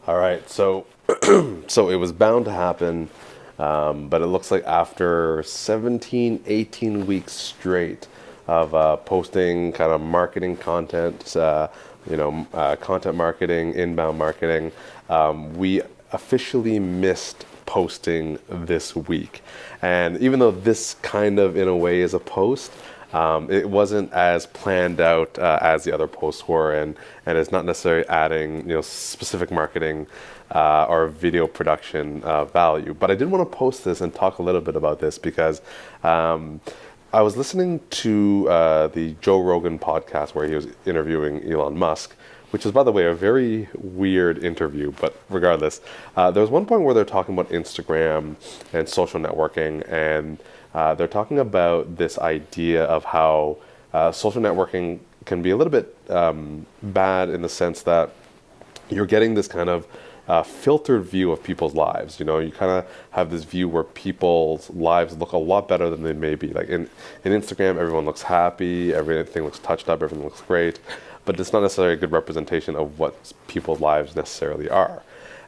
All right, so so it was bound to happen, but it looks like after 17, 18 weeks straight of posting kind of marketing content, content marketing, inbound marketing, we officially missed posting this week. And even though this kind of, in a way, is a post, it wasn't as planned out as the other posts were, and it's not necessarily adding specific marketing or video production value. But I did want to post this and talk a little bit about this because I was listening to the Joe Rogan podcast where he was interviewing Elon Musk, which is, by the way, a very weird interview, but regardless, there was one point where they're talking about Instagram and social networking, and they're talking about this idea of how social networking can be a little bit bad in the sense that you're getting this kind of filtered view of people's lives. You kind of have this view where people's lives look a lot better than they may be. Like in Instagram, everyone looks happy, everything looks touched up, everything looks great, but it's not necessarily a good representation of what people's lives necessarily are.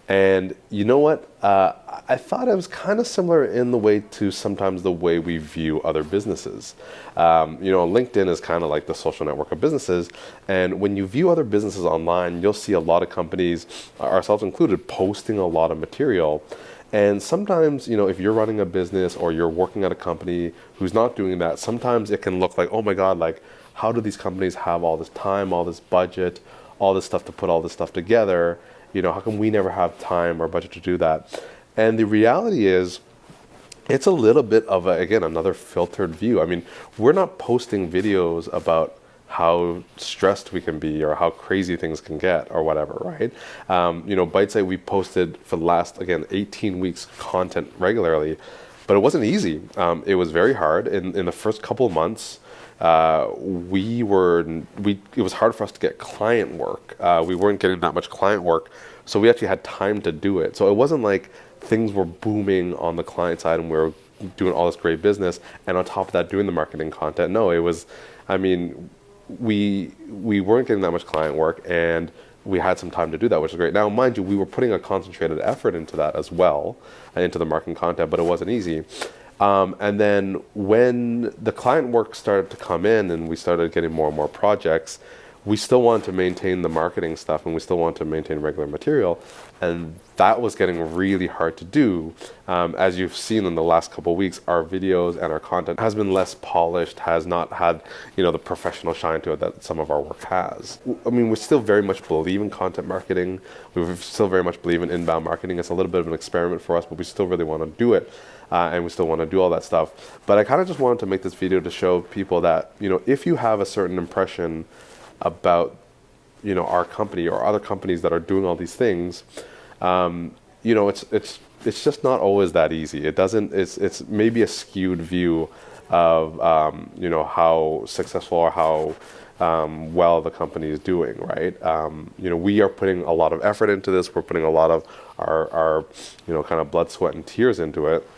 And you know what? I thought it was kind of similar in the way to sometimes the way we view other businesses. LinkedIn is kind of like the social network of businesses. And when you view other businesses online, you'll see a lot of companies, ourselves included, posting a lot of material. And sometimes, if you're running a business or you're working at a company who's not doing that, sometimes it can look like, oh my God, like, how do these companies have all this time, all this budget, all this stuff to put all this stuff together? How come we never have time or budget to do that? And the reality is, it's a little bit of, another filtered view. I mean, we're not posting videos about how stressed we can be or how crazy things can get or whatever, right? BiteSite, we posted for the last, 18 weeks content regularly, but it wasn't easy. It was very hard. In the first couple of months, it was hard for us to get client work. We weren't getting that much client work, so we actually had time to do it. So it wasn't like things were booming on the client side and we were doing all this great business, and on top of that doing the marketing content. No, it was, we weren't getting that much client work, and we had some time to do that, which is great. Now, mind you, we were putting a concentrated effort into that as well, into the marketing content, but it wasn't easy. And then when the client work started to come in and we started getting more and more projects, we still wanted to maintain the marketing stuff and we still wanted to maintain regular material. And that was getting really hard to do. As you've seen in the last couple of weeks, our videos and our content has been less polished, has not had, the professional shine to it that some of our work has. We still very much believe in content marketing. We still very much believe in inbound marketing. It's a little bit of an experiment for us, but we still really want to do it. And we still want to do all that stuff. But I kind of just wanted to make this video to show people that, if you have a certain impression about, our company or other companies that are doing all these things, it's just not always that easy. It's maybe a skewed view of, how successful or how well the company is doing, right? We are putting a lot of effort into this. We're putting a lot of our kind of blood, sweat, and tears into it.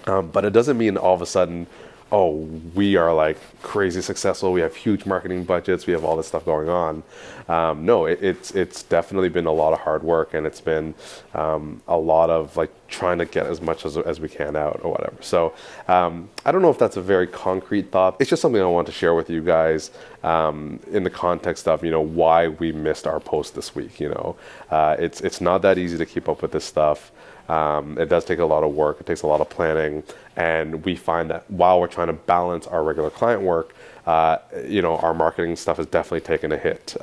But it doesn't mean all of a sudden, oh, we are like crazy successful. We have huge marketing budgets. We have all this stuff going on. No, it's definitely been a lot of hard work, and it's been a lot of like trying to get as much as we can out or whatever. So I don't know if that's a very concrete thought. It's just something I want to share with you guys in the context of why we missed our post this week. It's not that easy to keep up with this stuff. It does take a lot of work. It takes a lot of planning. And we find that while we're trying to balance our regular client work, our marketing stuff has definitely taken a hit.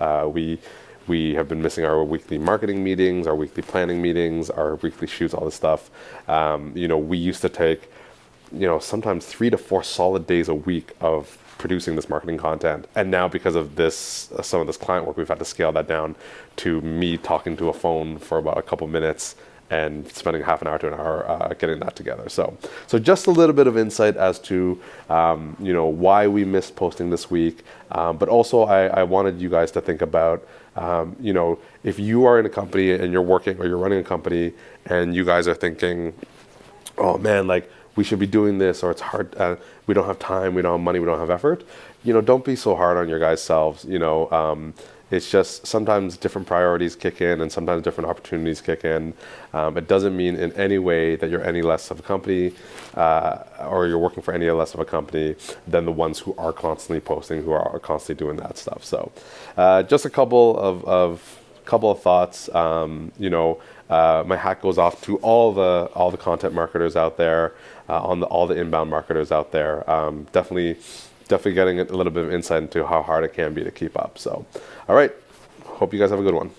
We have been missing our weekly marketing meetings, our weekly planning meetings, our weekly shoots, all this stuff. We used to take, sometimes 3 to 4 solid days a week of producing this marketing content. And now because of this, some of this client work, we've had to scale that down to me talking to a phone for about a couple minutes and spending half an hour to an hour getting that together. So just a little bit of insight as to why we missed posting this week, but also I wanted you guys to think about if you are in a company and you're working or you're running a company and you guys are thinking, oh man, like we should be doing this, or it's hard, we don't have time, we don't have money, we don't have effort. Don't be so hard on your guys' selves. It's just sometimes different priorities kick in and sometimes different opportunities kick in. It doesn't mean in any way that you're any less of a company or you're working for any less of a company than the ones who are constantly posting, who are constantly doing that stuff. So just a couple of thoughts. My hat goes off to all the content marketers out there, all the inbound marketers out there. Definitely getting a little bit of insight into how hard it can be to keep up. So, all right. Hope you guys have a good one.